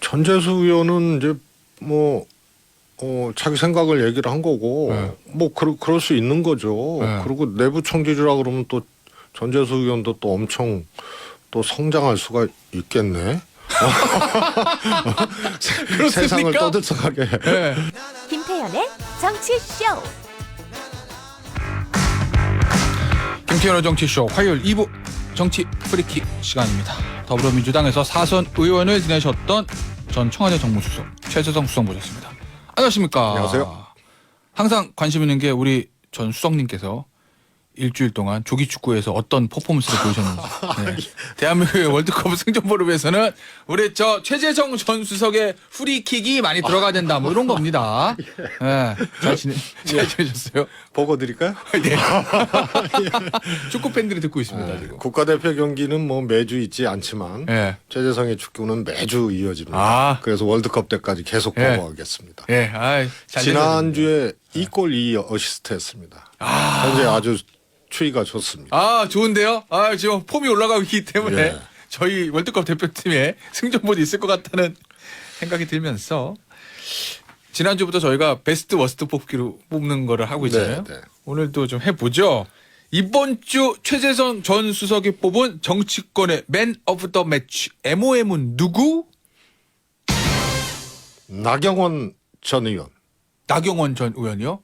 전재수 의원은 이제 뭐 자기 생각을 얘기를 한 거고 네. 뭐 그럴 수 있는 거죠. 네. 그리고 내부 청지주라 그러면 또 전재수 의원도 또 엄청 또 성장할 수가 있겠네. 세상을 떠들썩하게. 네. 김태현의 정치쇼. 김태현의 정치쇼 화요일 2부 정치 프리킥 시간입니다. 더불어민주당에서 사선 의원을 지내셨던 전 청와대 정무수석 최재성 수석 모셨습니다. 안녕하십니까. 안녕하세요. 항상 관심 있는 게 우리 전 수석님께서 일주일 동안 조기축구에서 어떤 퍼포먼스를 보이셨는지. 네. 대한민국의 월드컵 승전보를 위해서는 우리 저 최재성 전 수석의 프리킥이 많이 들어가야 된다. 뭐 이런 겁니다. 네. 잘 지내셨어요? 보고 드릴까요? 네. 축구 팬들이 듣고 있습니다. 지금. 국가대표 경기는 뭐 매주 있지 않지만 네. 최재성의 축구는 매주 이어집니다. 아. 그래서 월드컵 때까지 계속 예. 보고 하겠습니다. 예. 잘 지난주에 2골 2어시스트 했습니다. 현재 아주 추이가 좋습니다. 좋은데요? 지금 폼이 올라가고 있기 때문에 예. 저희 월드컵 대표팀에 승전보도 있을 것 같다는 생각이 들면서 지난주부터 저희가 베스트 워스트 뽑기로 뽑는 거를 하고 있잖아요. 네, 네. 오늘도 좀 해보죠. 이번 주 최재성 전 수석이 뽑은 정치권의 맨 오브 더 매치 MOM은 누구? 나경원 전 의원. 나경원 전 의원이요?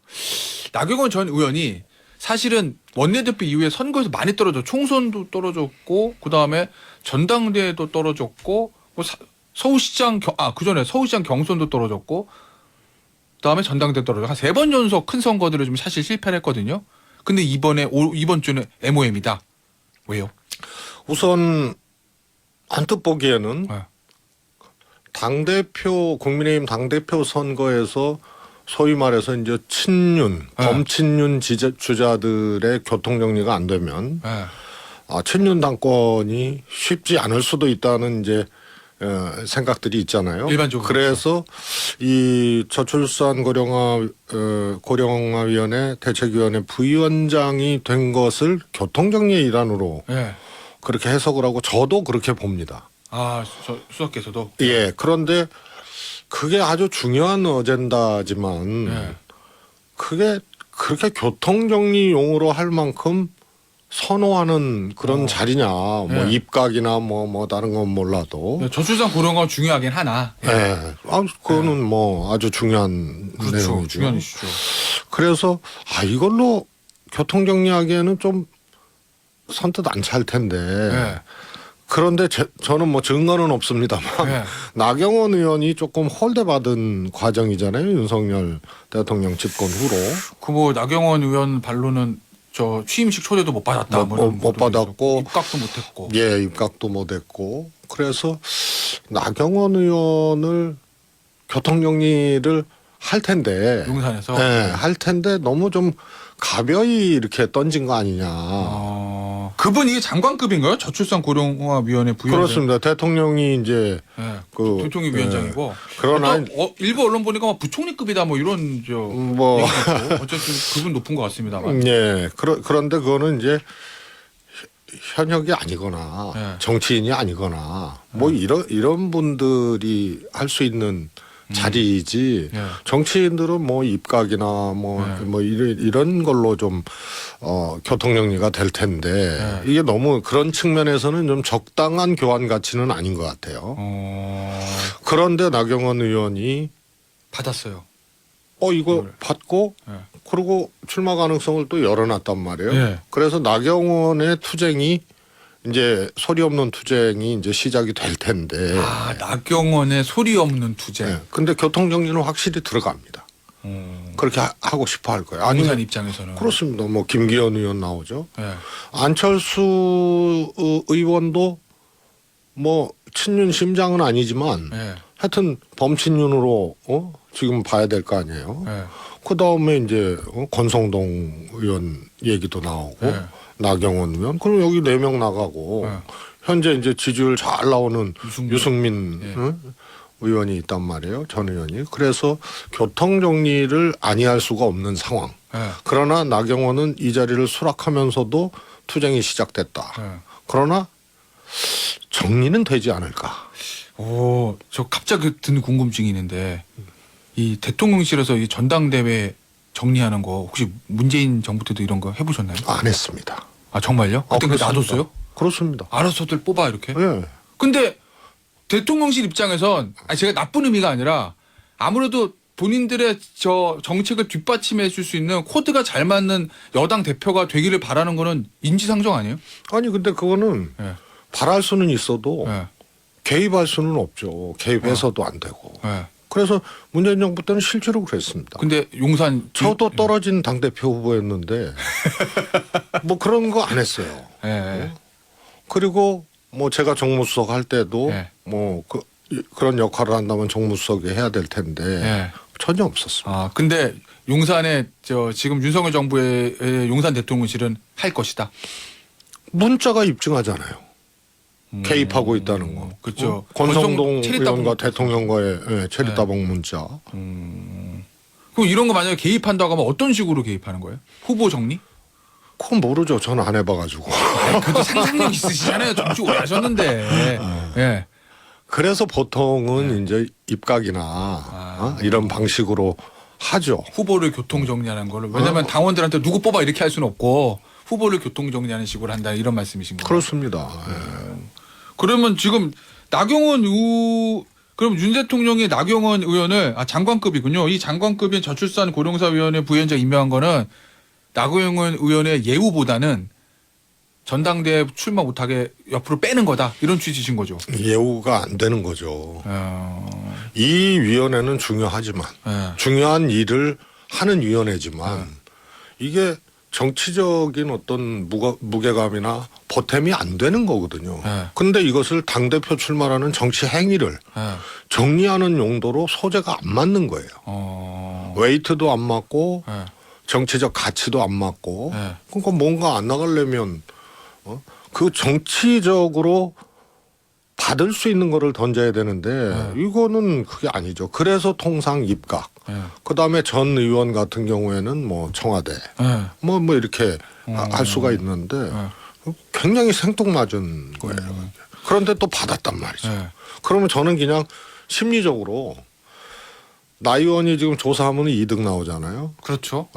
나경원 전 의원이 사실은 원내대표 이후에 선거에서 많이 떨어져 총선도 떨어졌고 그다음에 전당대회도 떨어졌고 뭐 서울시장 그전에 서울시장 경선도 떨어졌고 그다음에 전당대회 떨어져 한 3번 연속 큰 선거들을 좀 사실 실패를 했거든요. 근데 이번 주는 MOM이다. 왜요? 우선 언뜻 보기에는 네. 당대표 국민의힘 당대표 선거에서 소위 말해서 이제 친윤, 범친윤 주자들의 교통 정리가 안 되면 네. 친윤 당권이 쉽지 않을 수도 있다는 이제 생각들이 있잖아요. 일반적으로 그래서 이 저출산 고령화위원회 대책위원회 부위원장이 된 것을 교통 정리의 일환으로 네. 그렇게 그렇게 해석을 하고 저도 그렇게 봅니다. 수석께서도 예. 그런데 그게 아주 중요한 어젠다지만 네. 그게 그렇게 교통정리용으로 할 만큼 선호하는 그런 자리냐. 뭐 네. 입각이나 뭐 다른 건 몰라도. 저출산 고령화 중요하긴 하나. 예. 그거는 뭐 아주 중요한 그렇죠. 내용이죠. 중요한 이슈죠. 그래서 이걸로 교통정리하기에는 좀 선뜻 안 찰 텐데. 네. 그런데 저는 뭐 증거는 없습니다만 네. 나경원 의원이 조금 홀대받은 과정이잖아요. 윤석열 대통령 집권 후로. 뭐 나경원 의원 반론은 저 취임식 초대도 못 받았다. 못 받았고 입각도 못했고. 예, 입각도 못했고. 그래서 나경원 의원을 교통정리를 할 텐데. 용산에서. 예, 할 텐데 너무 좀 가벼이 이렇게 던진 거 아니냐. 그분이 장관급인가요? 저출산 고령화위원회 부위원장. 그렇습니다. 대통령이 이제 네. 그 대통령 위원장이고. 그러나 일부 언론 보니까 막 부총리급이다 뭐 이런 뭐 얘기도 있고. 어쨌든 그분 높은 것 같습니다만. 예. 그런데 그거는 이제 현역이 아니거나 네. 정치인이 아니거나 뭐 이런 분들이 할 수 있는 자리이지 네. 정치인들은 뭐 입각이나 뭐 이런 걸로 좀 교통정리가 될 텐데 이게 너무 그런 측면에서는 좀 적당한 교환 가치는 아닌 것 같아요. 그런데 나경원 의원이 받았어요. 이거 받고 네. 그리고 출마 가능성을 또 열어놨단 말이에요. 네. 그래서 나경원의 투쟁이 이제 소리 없는 투쟁이 이제 시작이 될 텐데. 나경원의 소리 없는 투쟁. 네. 근데 교통정리는 확실히 들어갑니다. 그렇게 하고 싶어 할 거예요. 용산 입장에서는. 그렇습니다. 뭐 김기현 의원 나오죠. 네. 안철수 의원도 뭐 친윤 심장은 아니지만 네. 하여튼 범친윤으로 지금 봐야 될 거 아니에요. 네. 그 다음에 이제 권성동 의원 얘기도 나오고 네. 나경원 의원 그럼 여기 4명 나가고 네. 현재 이제 지지율 잘 나오는 유승민 네. 의원이 있단 말이에요. 전 의원이. 그래서 교통 정리를 아니할 수가 없는 상황. 네. 그러나 나경원은 이 자리를 수락하면서도 투쟁이 시작됐다. 네. 그러나 정리는 되지 않을까. 저 갑자기 든 궁금증이 있는데 이 대통령실에서 이 전당대회 정리하는 거 혹시 문재인 정부 때도 이런 거 해보셨나요? 안 했습니다. 아 정말요? 그때 그 그렇습니다. 놔뒀어요? 그렇습니다. 알아서들 뽑아 이렇게? 예. 근데 대통령실 입장에선 제가 나쁜 의미가 아니라 아무래도 본인들의 저 정책을 뒷받침해 줄 수 있는 코드가 잘 맞는 여당 대표가 되기를 바라는 거는 인지상정 아니에요? 아니 근데 그거는 예. 바랄 수는 있어도 예. 개입할 수는 없죠. 개입해서도 안 되고. 예. 그래서 문재인 정부 때는 실제로 그랬습니다. 근데 용산 저도 떨어진 당대표 후보였는데 뭐 그런 거 안 했어요. 예. 그리고 뭐 제가 정무수석 할 때도 예. 뭐 그런 역할을 한다면 정무수석이 해야 될 텐데 예. 전혀 없었습니다. 아 근데 용산에 지금 윤석열 정부의 용산 대통령실은 할 것이다. 문자가 입증하잖아요. 개입하고 있다는 거. 그렇죠. 권성동 체리따봉 의원과 대통령과의 체리따봉 문자. 그럼 이런 거 만약에 개입한다고 하면 어떤 식으로 개입하는 거예요? 후보 정리? 그건 모르죠. 저는 안 해봐가지고. 그래도 상상력 있으시잖아요. 정치 오래 하셨는데. 예. 그래서 보통은 이제 입각이나 이런 방식으로 하죠. 후보를 교통 정리하는 거를 왜냐하면 당원들한테 누구 뽑아 이렇게 할 수는 없고 후보를 교통 정리하는 식으로 한다 이런 말씀이신 거예요. 그렇습니다. 그러면 지금 그럼 윤 대통령이 나경원 의원을 장관급이군요. 이 장관급인 저출산 고령사위원회 부위원장 임명한 거는 나경원 의원의 예우보다는 전당대회 출마 못하게 옆으로 빼는 거다 이런 취지신 거죠. 예우가 안 되는 거죠. 어... 이 위원회는 중요하지만 예. 중요한 일을 하는 위원회지만 이게 정치적인 어떤 무게감이나 보탬이 안 되는 거거든요. 네. 근데 이것을 당대표 출마라는 정치 행위를 예. 정리하는 용도로 소재가 안 맞는 거예요. 웨이트도 안 맞고 예. 정치적 가치도 안 맞고 네. 그러니까 뭔가 안 나가려면 그 정치적으로 받을 수 있는 거를 던져야 되는데 이거는 그게 아니죠. 그래서 통상 입각. 그다음에 전 의원 같은 경우에는 뭐 청와대 뭐 이렇게 할 수가 있는데 굉장히 생뚱맞은 거예요. 그런데 또 받았단 말이죠. 그러면 저는 그냥 심리적으로 나 의원이 지금 조사하면 2등 나오잖아요. 그렇죠.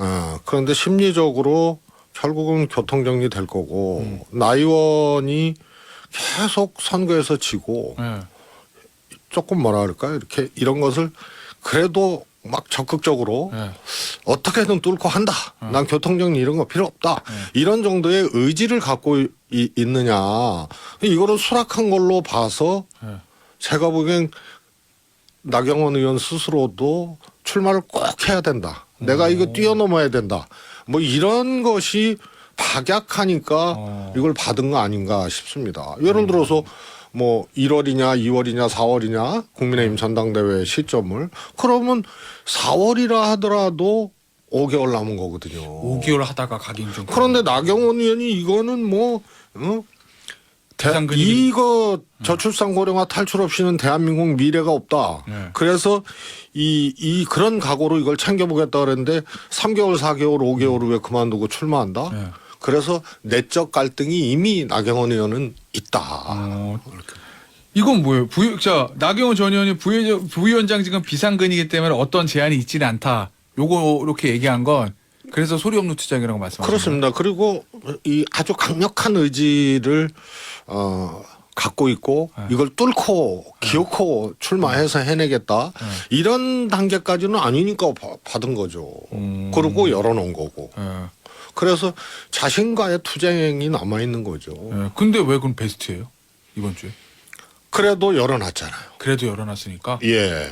그런데 심리적으로 결국은 교통정리 될 거고 나 의원이 계속 선거에서 지고 조금 뭐라 그럴까요? 이렇게 이런 것을 그래도 막 적극적으로 어떻게든 뚫고 한다. 난 교통정리 이런 거 필요 없다. 이런 정도의 의지를 갖고 있느냐. 이거를 수락한 걸로 봐서 제가 보기엔 나경원 의원 스스로도 출마를 꼭 해야 된다. 내가 이거 뛰어넘어야 된다. 뭐 이런 것이 박약하니까 이걸 받은 거 아닌가 싶습니다. 예를 들어서 뭐 1월이냐 2월이냐 4월이냐 국민의힘 전당대회 시점을 그러면 4월이라 하더라도 5개월 남은 거거든요. 5개월 하다가 가긴 좀 그런데 나경원 의원이 이거는 이거 저출산 고령화 탈출 없이는 대한민국 미래가 없다. 그래서 그런 각오로 이걸 챙겨보겠다 그랬는데 3개월, 4개월, 5개월 후에 그만두고 출마한다. 그래서 내적 갈등이 이미 나경원 의원은 있다. 이건 뭐예요? 나경원 전 의원이 부위원장 지금 비상근이기 때문에 어떤 제한이 있지는 않다. 요거 이렇게 얘기한 건 그래서 소리 없는 투쟁이라고 말씀하셨죠. 그렇습니다. 그리고 이 아주 강력한 의지를 갖고 있고 이걸 뚫고 기어코 출마해서 해내겠다. 이런 단계까지는 아니니까 받은 거죠. 그리고 열어놓은 거고. 그래서 자신과의 투쟁이 남아있는 거죠. 근데 왜 그건 베스트예요? 이번 주에? 그래도 열어놨잖아요. 그래도 열어놨으니까? 예.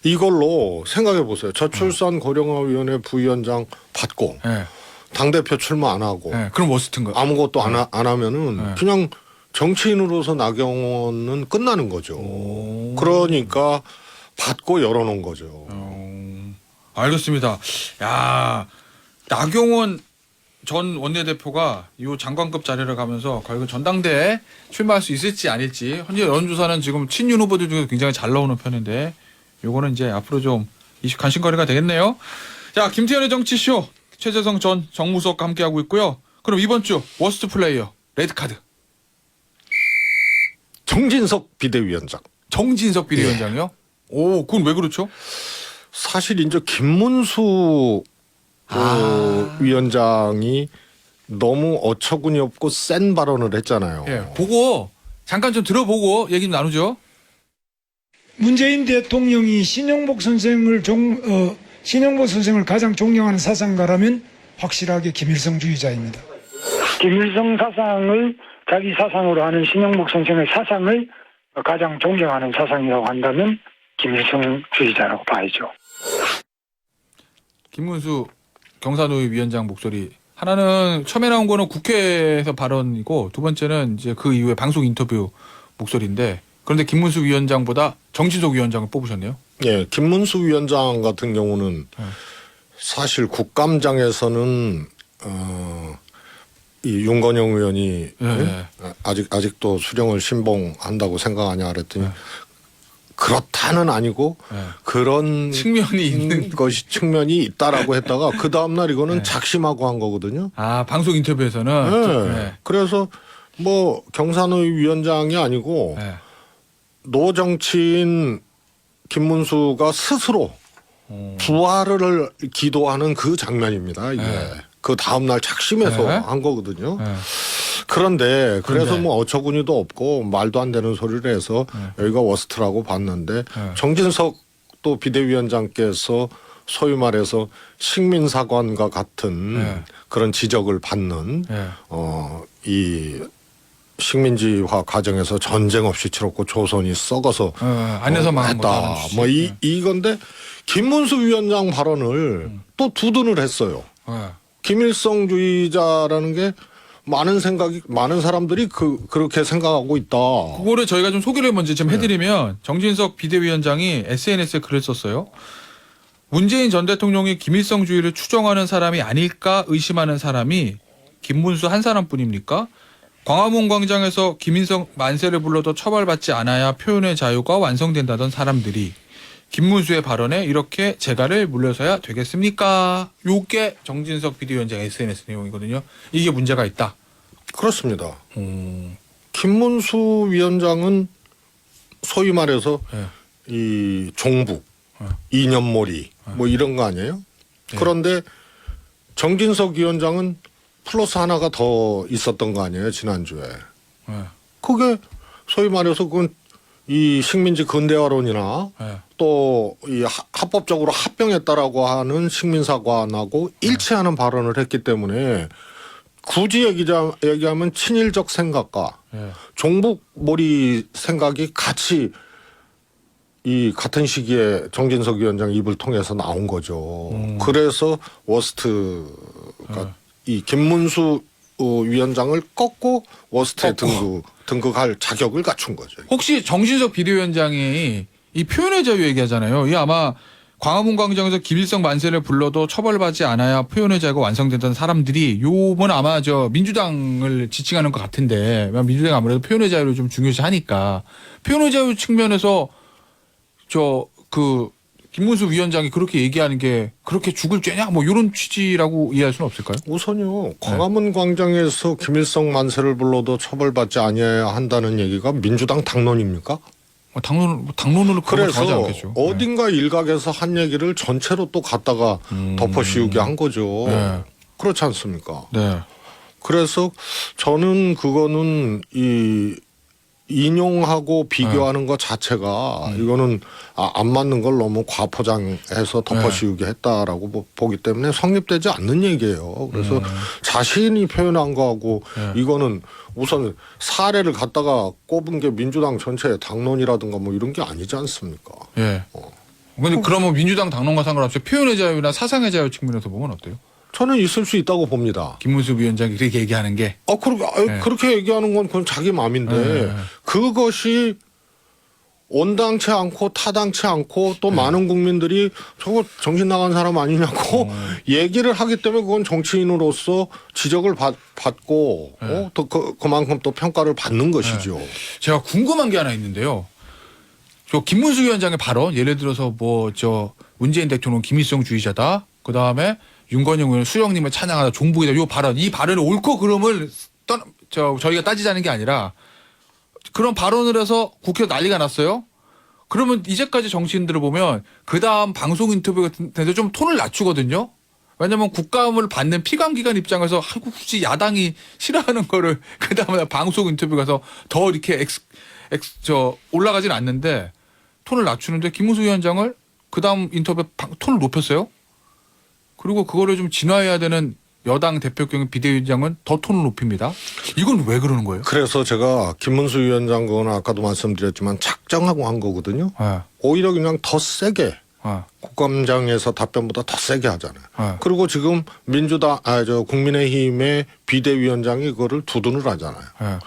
이걸로 생각해 보세요. 저출산 고령화위원회 부위원장 받고 당대표 출마 안 하고 그럼 워스트인가요? 아무것도 안 하면은 그냥 정치인으로서 나경원은 끝나는 거죠. 그러니까 받고 열어놓은 거죠. 알겠습니다. 야, 나경원 전 원내대표가 이 장관급 자리를 가면서 과연 전당대에 출마할 수 있을지 아닐지 현재 여론조사는 지금 친윤 후보들 중에서 굉장히 잘 나오는 편인데 요거는 이제 앞으로 좀 이슈 관심거리가 되겠네요. 자, 김태현의 정치쇼 최재성 전 정무수석과 함께하고 있고요. 그럼 이번 주 워스트 플레이어 레드카드. 정진석 비대위원장. 정진석 비대위원장이요? 오, 그건 왜 그렇죠? 사실 이제 김문수 위원장이 너무 어처구니 없고 센 발언을 했잖아요. 예, 보고 잠깐 좀 들어보고 얘기 좀 나누죠. 문재인 대통령이 신영복 선생을 가장 존경하는 사상가라면 확실하게 김일성주의자입니다. 김일성 사상을 자기 사상으로 하는 신영복 선생의 사상을 가장 존경하는 사상이라고 한다면 김일성주의자라고 봐야죠. 김문수 경사노위 위원장 목소리. 하나는 처음에 나온 거는 국회에서 발언이고 두 번째는 이제 그 이후에 방송 인터뷰 목소리인데 그런데 김문수 위원장보다 정진석 위원장을 뽑으셨네요. 예, 김문수 위원장 같은 경우는 사실 국감장에서는 이 윤건영 의원이 아직도 수령을 신봉한다고 생각하냐 그랬더니 그렇다는 아니고 그런 측면이 있는 측면이 있다라고 했다가 그 다음 날 이거는 작심하고 한 거거든요. 아, 방송 인터뷰에서는 그래서 뭐 경산의 위원장이 아니고 노정치인 김문수가 스스로 부활을 기도하는 그 장면입니다. 이게 그 다음 날 작심해서 한 거거든요. 그런데 그래서 뭐 어처구니도 없고 말도 안 되는 소리를 해서 여기가 워스트라고 봤는데 정진석 또 비대위원장께서 소위 말해서 식민사관과 같은 그런 지적을 받는 이 식민지화 과정에서 전쟁 없이 치렀고 조선이 썩어서 안에서 망한 했다. 거다. 뭐 이건데 김문수 위원장 발언을 또 두둔을 했어요. 김일성주의자라는 게 많은 사람들이 그렇게 생각하고 있다. 그거를 저희가 좀 소개를 먼저 좀 해드리면 정진석 비대위원장이 SNS에 글을 썼어요. 문재인 전 대통령이 김일성주의를 추종하는 사람이 아닐까 의심하는 사람이 김문수 한 사람뿐입니까? 광화문 광장에서 김일성 만세를 불러도 처벌받지 않아야 표현의 자유가 완성된다던 사람들이 김문수의 발언에 이렇게 재갈을 물려서야 되겠습니까? 요게 정진석 비대위원장 SNS 내용이거든요. 이게 문제가 있다. 그렇습니다. 김문수 위원장은 소위 말해서 이 종북, 이념몰이 뭐 이런 거 아니에요? 그런데 정진석 위원장은 플러스 하나가 더 있었던 거 아니에요? 지난주에. 그게 소위 말해서 그건 이 식민지 근대화론이나 또 이 합법적으로 합병했다라고 하는 식민사관하고 일치하는 발언을 했기 때문에 굳이 얘기하면 친일적 생각과 종북몰이 생각이 같이 이 같은 시기에 정진석 위원장 입을 통해서 나온 거죠. 그래서 워스트가 이 김문수 위원장을 꺾고 워스트에 등극할 자격을 갖춘 거죠. 혹시 정진석 비대위원장이 이 표현의 자유 얘기하잖아요. 이 아마 광화문 광장에서 김일성 만세를 불러도 처벌받지 않아야 표현의 자유가 완성된다는 사람들이 요번 아마 저 민주당을 지칭하는 것 같은데 민주당이 아무래도 표현의 자유를 좀 중요시하니까 표현의 자유 측면에서 김문수 위원장이 그렇게 얘기하는 게 그렇게 죽을 죄냐 뭐 이런 취지라고 이해할 수는 없을까요? 우선요. 광화문 광장에서 김일성 만세를 불러도 처벌받지 않아야 한다는 얘기가 민주당 당론입니까? 당론으로 그래서 하지 않겠죠. 어딘가 일각에서 한 얘기를 전체로 또 갖다가 덮어씌우게 한 거죠. 그렇지 않습니까? 네. 그래서 저는 그거는 인용하고 비교하는 것 자체가 이거는 안 맞는 걸 너무 과포장해서 덮어씌우게 했다라고 보기 때문에 성립되지 않는 얘기예요. 그래서 자신이 표현한 거하고 이거는 우선 사례를 갖다가 꼽은 게 민주당 전체의 당론이라든가 뭐 이런 게 아니지 않습니까? 예. 근데 그러면 민주당 당론과 상관없이 표현의 자유나 사상의 자유 측면에서 보면 어때요? 저는 있을 수 있다고 봅니다. 김문수 위원장이 그렇게 얘기하는 게. 그렇게 얘기하는 건 그건 자기 마음인데 그것이 온당치 않고 타당치 않고 또 많은 국민들이 저거 정신 나간 사람 아니냐고 얘기를 하기 때문에 그건 정치인으로서 지적을 받고 또 그만큼 또 평가를 받는 것이죠. 제가 궁금한 게 하나 있는데요. 저 김문수 위원장의 발언 예를 들어서 문재인 대통령 김일성주의자다. 그다음에 윤건영 의원 수령님을 찬양하다 종북이다. 이 발언이 옳고 그름을 저희가 따지자는 게 아니라 그런 발언을 해서 국회 난리가 났어요. 그러면 이제까지 정치인들을 보면 그 다음 방송 인터뷰 같은 데서 좀 톤을 낮추거든요. 왜냐면 국감을 받는 피감기관 입장에서 아이고 굳이 야당이 싫어하는 거를 그 다음에 방송 인터뷰 가서 더 이렇게 올라가진 않는데 톤을 낮추는데 김문수 위원장을 그 다음 인터뷰 톤을 높였어요. 그리고 그거를 좀 진화해야 되는 여당 대표 경우 비대위원장은 더 톤을 높입니다. 이건 왜 그러는 거예요? 그래서 제가 김문수 위원장 거는 아까도 말씀드렸지만 작정하고 한 거거든요. 네. 오히려 그냥 더 세게 네. 국감장에서 답변보다 더 세게 하잖아요. 네. 그리고 지금 국민의힘의 비대위원장이 그거를 두둔을 하잖아요. 네.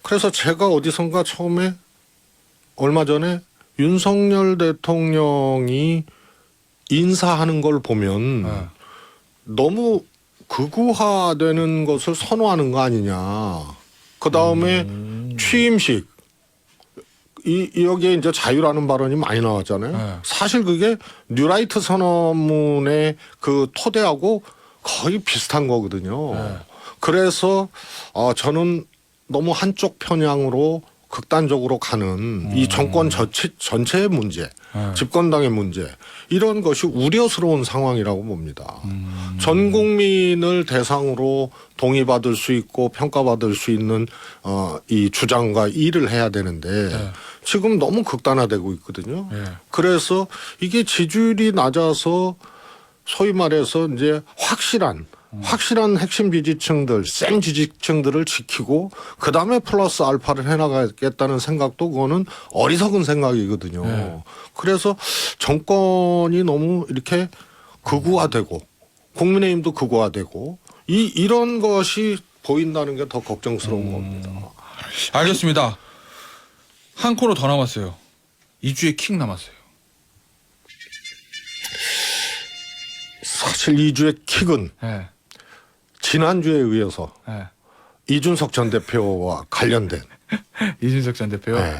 그래서 제가 어디선가 처음에 얼마 전에 윤석열 대통령이 인사하는 걸 보면 네. 너무 극우화되는 것을 선호하는 거 아니냐. 그 다음에 취임식 여기에 이제 자유라는 발언이 많이 나왔잖아요. 네. 사실 그게 뉴라이트 선언문의 그 토대하고 거의 비슷한 거거든요. 네. 그래서 저는 너무 한쪽 편향으로 극단적으로 가는 이 정권 전체의 문제, 네. 집권당의 문제 이런 것이 우려스러운 상황이라고 봅니다. 전 국민을 대상으로 동의받을 수 있고 평가받을 수 있는 이 주장과 일을 해야 되는데 네. 지금 너무 극단화되고 있거든요. 네. 그래서 이게 지지율이 낮아서 소위 말해서 이제 확실한 핵심 지지층들, 센 지지층들을 지키고 그 다음에 플러스 알파를 해나가겠다는 생각도 그거는 어리석은 생각이거든요. 네. 그래서 정권이 너무 이렇게 극우화되고 국민의힘도 극우화되고 이런 것이 보인다는 게 더 걱정스러운 겁니다. 알겠습니다. 한 코너 더 남았어요. 2주의 킥 남았어요. 사실 2주의 킥은 네. 지난주에 의해서 네. 이준석 전 대표와 관련된 이준석 전 대표요. 네.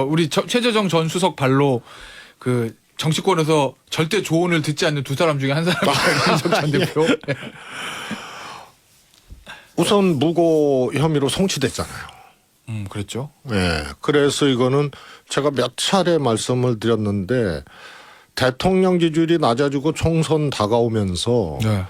우리 최재정 전 수석 발로 그 정치권에서 절대 조언을 듣지 않는 두 사람 중에 한 사람이 이준석 전 대표. 네. 우선 무고 혐의로 송치됐잖아요. 그랬죠. 네. 그래서 이거는 제가 몇 차례 말씀을 드렸는데 대통령 지지율이 낮아지고 총선 다가오면서 네.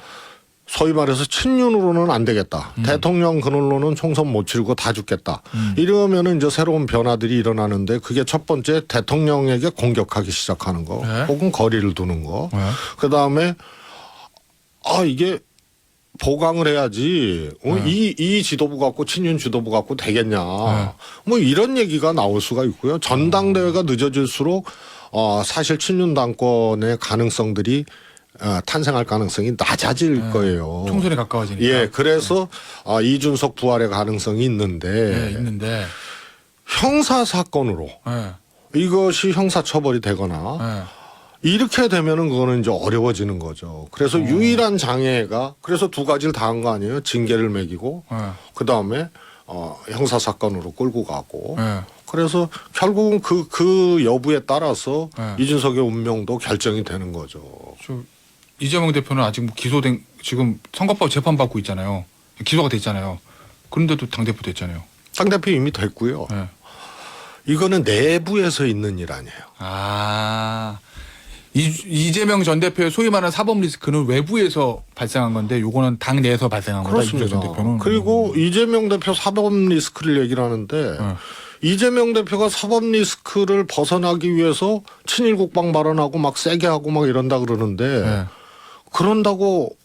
소위 말해서 친윤으로는 안 되겠다. 대통령 그늘로는 총선 못 치르고 다 죽겠다. 이러면은 이제 새로운 변화들이 일어나는데 그게 첫 번째 대통령에게 공격하기 시작하는 거, 네. 혹은 거리를 두는 거. 네. 그 다음에 이게 보강을 해야지. 이 지도부 갖고 친윤 지도부 갖고 되겠냐. 뭐 이런 얘기가 나올 수가 있고요. 전당대회가 늦어질수록 사실 친윤 당권의 가능성들이 탄생할 가능성이 낮아질 거예요. 총선에 가까워지니까. 예, 그래서 이준석 부활의 가능성이 있는데, 네, 있는데. 형사 사건으로 네. 이것이 형사 처벌이 되거나 네. 이렇게 되면은 그거는 이제 어려워지는 거죠. 그래서 유일한 장애가 그래서 두 가지를 다 한 거 아니에요? 징계를 매기고 네. 그 다음에 형사 사건으로 끌고 가고. 네. 그래서 결국은 그 여부에 따라서 네. 이준석의 운명도 결정이 되는 거죠. 이재명 대표는 아직 뭐 기소된 지금 선거법 재판 받고 있잖아요. 기소가 됐잖아요. 그런데도 당 대표 됐잖아요. 당대표 이미 됐고요. 네. 이거는 내부에서 있는 일 아니에요. 이재명 전 대표의 소위 말하는 사법 리스크는 외부에서 발생한 건데 요거는 당 내에서 발생한 거다. 이준석 전 대표는. 그리고 이재명 대표 사법 리스크를 얘기를 하는데 이재명 대표가 사법 리스크를 벗어나기 위해서 친일 국방 발언하고 막 세게 하고 막 이런다 그러는데 네. 그런다고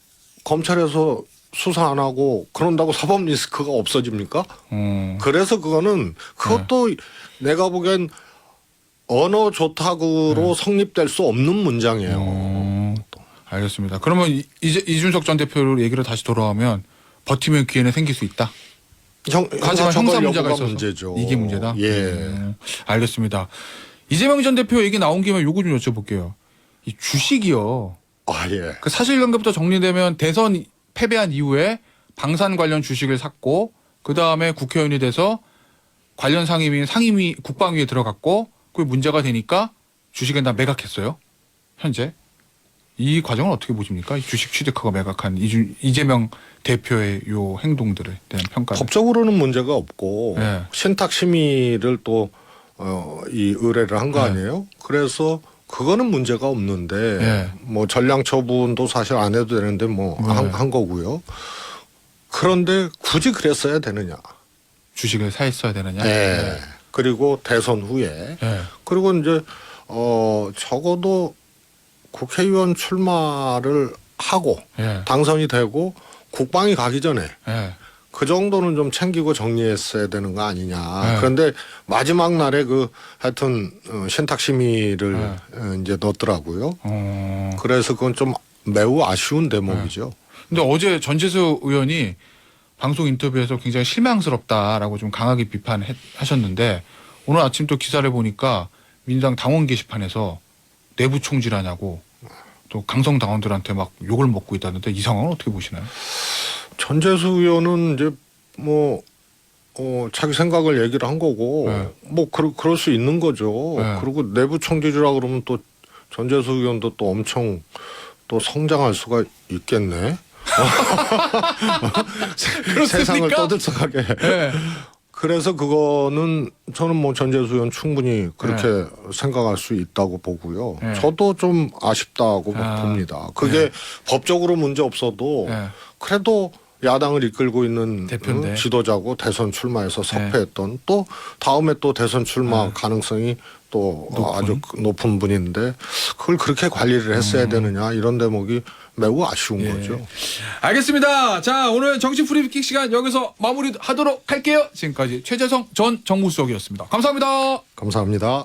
검찰에서 수사 안 하고 그런다고 사법 리스크가 없어집니까? 그래서 그것도 내가 보기엔 언어 조탁으로 성립될 수 없는 문장이에요. 알겠습니다. 그러면 이준석 전 대표를 얘기를 다시 돌아오면 버티면 기회는 생길 수 있다. 하지만 형사 문제가 있어서 문제죠. 이게 문제다. 예. 알겠습니다. 이재명 전 대표 얘기 나온 김에 요거 좀 여쭤볼게요. 이 주식이요. 예. 그 사실관계부터 정리되면 대선 패배한 이후에 방산 관련 주식을 샀고 그 다음에 국회의원이 돼서 관련 상임위 국방위에 들어갔고 그게 문제가 되니까 주식은 다 매각했어요. 현재. 이 과정은 어떻게 보십니까? 이 주식 취득하고 매각한 이재명 대표의 요 행동들에 대한 평가는. 법적으로는 문제가 없고 네. 신탁 심의를 또 이 의뢰를 한 거 네. 아니에요? 그래서 그거는 문제가 없는데 네. 뭐 전량 처분도 사실 안 해도 되는데 뭐 네. 한 거고요. 그런데 굳이 그랬어야 되느냐? 주식을 사했어야 되느냐? 네. 그리고 대선 후에 네. 그리고 이제 적어도 국회의원 출마를 하고 네. 당선이 되고 국방이 가기 전에 네. 그 정도는 좀 챙기고 정리했어야 되는 거 아니냐. 네. 그런데 마지막 날에 그 하여튼 신탁 심의를 이제 넣었더라고요. 그래서 그건 좀 매우 아쉬운 대목이죠. 근데 어제 전재수 의원이 방송 인터뷰에서 굉장히 실망스럽다라고 좀 강하게 비판하셨는데 오늘 아침 또 기사를 보니까 민주당 당원 게시판에서 내부 총질하냐고 또 강성 당원들한테 막 욕을 먹고 있다는데 이 상황은 어떻게 보시나요? 전재수 의원은 이제 뭐 자기 생각을 얘기를 한 거고 네. 뭐 그럴 수 있는 거죠. 네. 그리고 내부 총질이라 그러면 또 전재수 의원도 또 엄청 또 성장할 수가 있겠네. 세상을 떠들썩하게. 네. 그래서 그거는 저는 뭐 전재수 의원 충분히 그렇게 생각할 수 있다고 보고요. 네. 저도 좀 아쉽다고 아, 봅니다. 그게 네. 법적으로 문제 없어도 네. 그래도 야당을 이끌고 있는 대표인데. 지도자고 대선 출마해서 석패했던 또 다음에 또 대선 출마 네. 가능성이 또 높은? 아주 높은 분인데 그걸 그렇게 관리를 했어야 되느냐 이런 대목이 매우 아쉬운 예. 거죠. 알겠습니다. 자, 오늘 정치 프리킥 시간 여기서 마무리하도록 할게요. 지금까지 최재성 전 정무수석이었습니다. 감사합니다. 감사합니다.